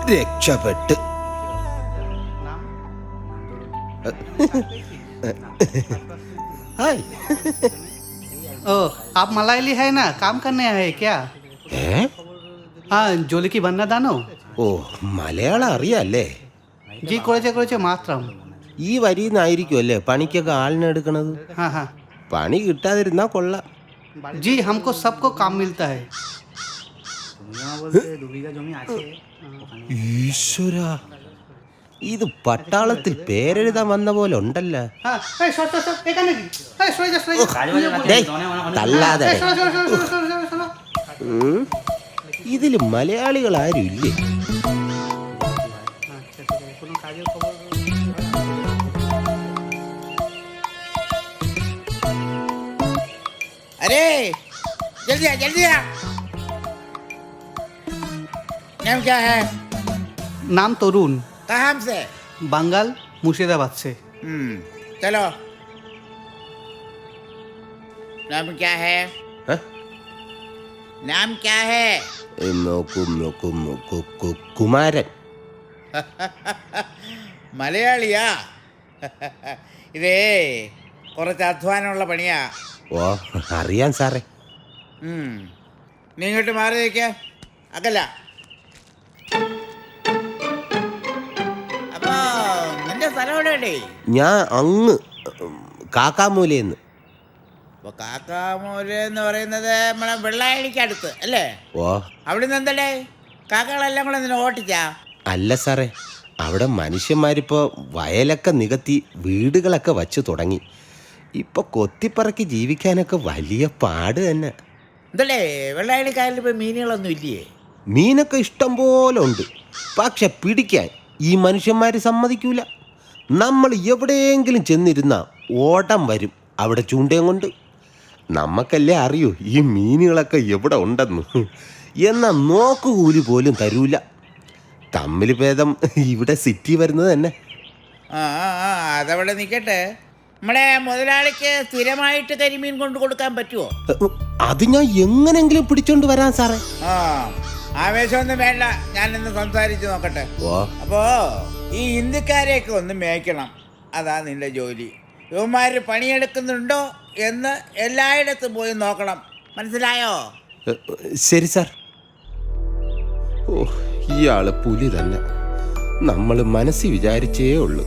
രക്ഷപ്പെട്ട്. हाय। आप मलायली है ना, काम करने आए क्या? हाँ, ജോലിക്ക് വന്നതാണോ? ഓ, മലയാളം അറിയാല്ലേ? ജി കുറച്ച് മാത്രം. ഈ വരിന്നായിരിക്കും അല്ലേ പണിക്കൊക്കെ ആളിനെ എടുക്കണത്? പണി കിട്ടാതിരുന്നാ കൊള്ളാം. जी हमको सबको काम मिलता है. ഈശ്വര, ഇത് പട്ടാളത്തിൽ പേരെഴുതാൻ വന്ന പോലെ ഉണ്ടല്ലോ. തല്ലാതെ ഇതില് മലയാളികൾ ആരും ഇല്ലേ? अरे जल्दी आ जल्दी आ। नाम क्या है? नाम तरुण. कहाँ से? बंगाल, मुर्शिदाबाद से. चलो. नाम क्या है? नाम क्या है? കുമാരൻ. മലയാളിയാ? ഇതേ കുറച്ച് അധ്വാനമുള്ള പണിയാ. ഓ, അറിയാൻ സാറേ. നീ ഇങ്ങോട്ട് മാറി നിൽക്ക, അകല. അപ്പൊ നിന്റെ സ്ഥലം എവിടെയല്ലേ? ഞാൻ അങ്ങ് കാക്കാമൂലെന്ന്. അപ്പൊ കാക്കാമൂല എന്ന് പറയുന്നത് നമ്മളെ വെള്ളായണിക്ക് അടുത്ത് അല്ലേ? ഓ, അവിടുന്ന് എന്തല്ലേ കാക്കകളെല്ലാം കൂടെ നിന്നെ ഓട്ടിച്ചാ? അല്ല സാറേ, അവിടെ മനുഷ്യന്മാരിപ്പോ വയലൊക്കെ നികത്തി വീടുകളൊക്കെ വച്ചു തുടങ്ങി. ഇപ്പൊ കൊത്തിപ്പറക്കി ജീവിക്കാനൊക്കെ വലിയ പാട് തന്നെ. എന്തല്ലേ വെള്ളായണിക്കായലിൽ ഇപ്പൊ മീനുകളൊന്നും ഇല്ലേ? മീനൊക്കെ ഇഷ്ടം പോലെ ഉണ്ട്. പക്ഷെ പിടിക്കാൻ ഈ മനുഷ്യന്മാര് സമ്മതിക്കൂല. നമ്മൾ എവിടെയെങ്കിലും ചെന്നിരുന്ന ഓടം വരും അവിടെ ചൂണ്ടയും കൊണ്ട്. നമ്മക്കല്ലേ അറിയൂ ഈ മീനുകളൊക്കെ എവിടെ ഉണ്ടെന്ന്. എന്നാ നോക്കുകൂലി പോലും തരൂല. തമ്മിൽ ഭേദം ഇവിടെ സിറ്റി വരുന്നത് തന്നെ. അതവിടെ നിൽക്കട്ടെ. നമ്മളെ മുതലാളിക്ക് സ്ഥിരമായിട്ട് കരിമീൻ കൊണ്ട് കൊടുക്കാൻ പറ്റുമോ? അത് ഞാൻ എങ്ങനെങ്കിലും പിടിച്ചോണ്ട് വരാൻ സാറേ. ആവേശമൊന്നും വേണ്ട, ഞാനിന്ന് സംസാരിച്ച് നോക്കട്ടെ. അപ്പോ ഈ ഇന്ത്യക്കാരെയൊക്കെ ഒന്ന് മേയ്ക്കണം, അതാ നിന്റെ ജോലി. ഇവന്മാര് പണിയെടുക്കുന്നുണ്ടോ എന്ന് എല്ലായിടത്തും പോയി നോക്കണം, മനസ്സിലായോ? ശരി സാർ. ഓ, ഇയാള് പുലി തന്നെ. നമ്മൾ മനസ്സിൽ വിചാരിച്ചേ ഉള്ളൂ,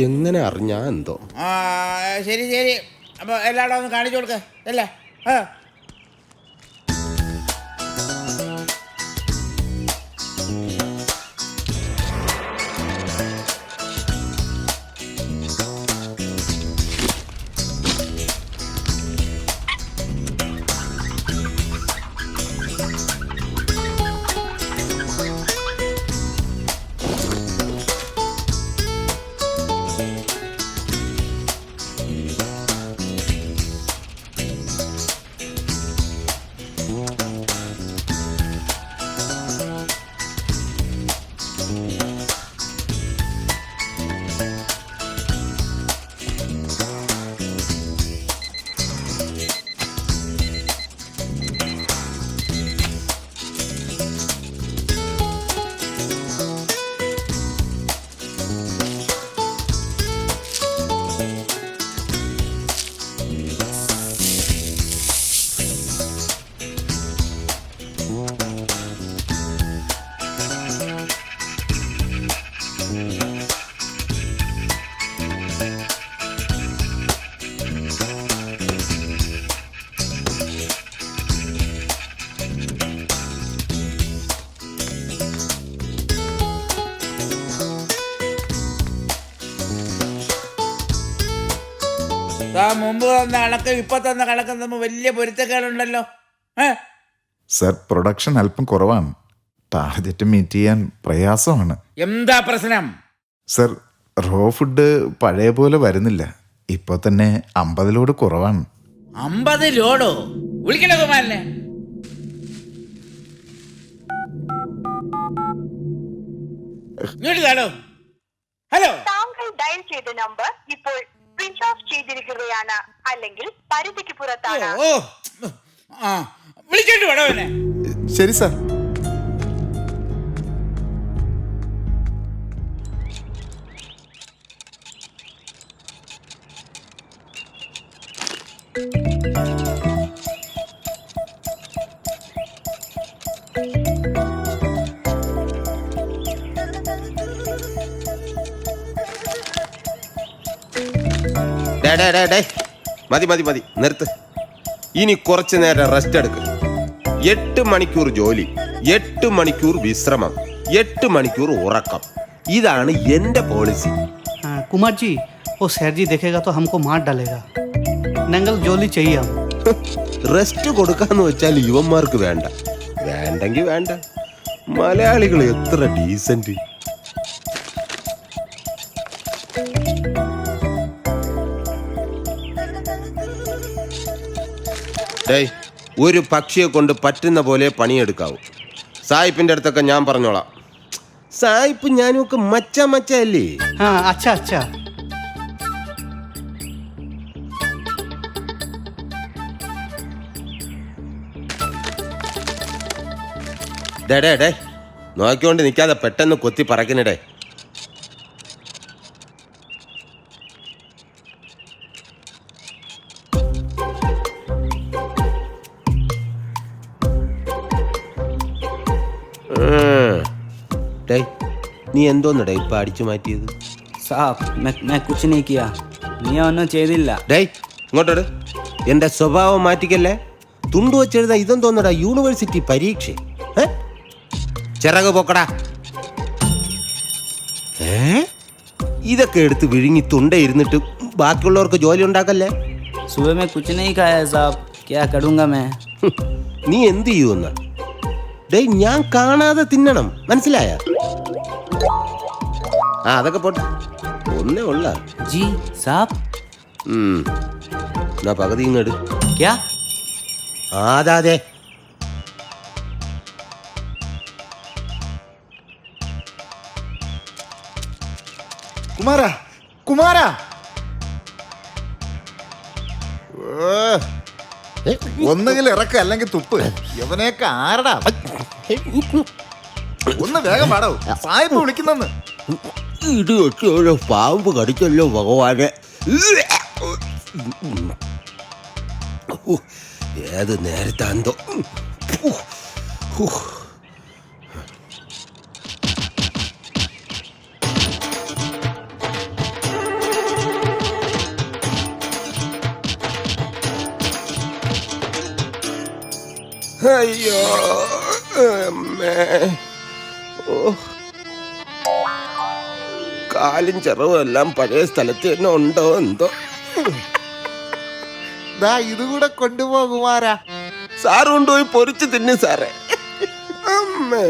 എങ്ങനെ അറിഞ്ഞാ എന്തോ. ശരി ശരി, അപ്പൊ എല്ലായിടം ഒന്ന് കാണിച്ചു കൊടുക്ക അല്ലേ? മുമ്പ് തന്ന കണക്കും ഇപ്പൊ തന്ന കണക്കും തമ്മിൽ വലിയ പൊരുത്തക്കേടുണ്ടല്ലോ. സർ, പ്രൊഡക്ഷൻ അല്പം കുറവാണ്. ടാർഗറ്റ് മീറ്റ് ചെയ്യാൻ പ്രയാസമാണ്. എന്താ പ്രശ്നം? സർ, റോ ഫുഡ് പഴയ പോലെ വരുന്നില്ല. ഇപ്പൊ തന്നെ 50 ലോഡ് കുറവാണ്. 50 ലോഡോ? വിളിക്കണോ കുമാരനെ? ഹലോ, താങ്കൾ ഡയൽ ചെയ്ത നമ്പർ ഇപ്പോൾ സ്വിച്ച് ഓഫ് ചെയ്തിരിക്കുകയാണ്, അല്ലെങ്കിൽ പരിധിക്ക് പുറത്താണ്. വിളിച്ചിട്ട് വേണോ എന്നെ? ശരി സർ. മതി മതി മതി, നിർത്ത്. ഇനി കുറച്ചു നേരം റെസ്റ്റ് എടുക്ക്. 8 മണിക്കൂർ ജോലി, 8 മണിക്കൂർ വിശ്രമം, 8 മണിക്കൂർ ഉറക്കം. ഇതാണ് എന്റെ പോളിസി. कुमार जी, वो सर जी देखेगा तो हमको मार डालेगा. नंगल जोली चाहिए हम. റെസ്റ്റ് കൊടുക്കാന്ന് വെച്ചാൽ യുവന്മാർക്ക് വേണ്ട. വേണ്ടെങ്കിൽ വേണ്ട. മലയാളികൾ എത്ര ഡീസന്റ്. ഡേയ്, ഒരു പക്ഷിയെ കൊണ്ട് പറ്റുന്ന പോലെ പണിയെടുക്കാവൂ. സായിപ്പിന്റെ അടുത്തൊക്കെ ഞാൻ പറഞ്ഞോളാം. സായിപ്പ് ഞാനും ഒക്കെ മച്ച അല്ലേ? हाँ अच्छा अच्छा. ഡേ നോക്കിക്കൊണ്ട് നിൽക്കാതെ പെട്ടെന്ന് കൊത്തി പറക്കുന്നിടേ. നീ എന്തോന്നടേ ഇപ്പൊ അടിച്ചു മാറ്റിയത്? സാബ്, मैं कुछ नहीं किया. നീ ഒന്നും ചെയ്തില്ല. ഡേയ് ഇങ്ങോട്ടോട്. എന്റെ സ്വഭാവം മാറ്റിക്കല്ലേ. തുണ്ടു വെച്ചെഴുതാ ഇതെന്തോന്നടാ യൂണിവേഴ്സിറ്റി പരീക്ഷ? ചിറക് പോക്കടാ. ഇതൊക്കെ എടുത്ത് വിഴുങ്ങി തുണ്ട ഇരുന്നിട്ട് ബാക്കിയുള്ളവർക്ക് ജോലി ഉണ്ടാക്കല്ലേ. सुबह में कुछ नहीं खाया साहब, क्या करूँगा मैं? നീ എന്ത് ചെയ്യുമെന്ന? ഡേയ്, ഞാൻ കാണാതെ തിന്നണം, മനസ്സിലായ? അതൊക്കെ പോട്ടെ, ഒന്നേ ഉള്ള. जी साहब. എന്നാ പകുതി ഇങ്ങട്. क्या? അതെ. കുമാരാ, കുമാരാ, ഒന്നുകിൽ ഇറക്ക അല്ലെങ്കിൽ തുപ്പ്. ഇവനെയൊക്കെ ആരടാ? ഒന്ന് വേഗം പാടോ, സായിപ്പ് വിളിക്കുന്നെന്ന്. ഇത് വെച്ചോരോ പാമ്പ് കടിച്ചല്ലോ ഭഗവാനെ. ഏത് നേരത്താന്തോ. അയ്യോ അമ്മേ. കാലും ചെറവും എല്ലാം പഴയ സ്ഥലത്ത് തന്നെ ഉണ്ടോ എന്തോ. ഇതുകൂടെ കൊണ്ടുപോ കുമാരാ. സാറ് കൊണ്ടുപോയി പൊരിച്ച് തിന്നു സാറേ. അമ്മേ.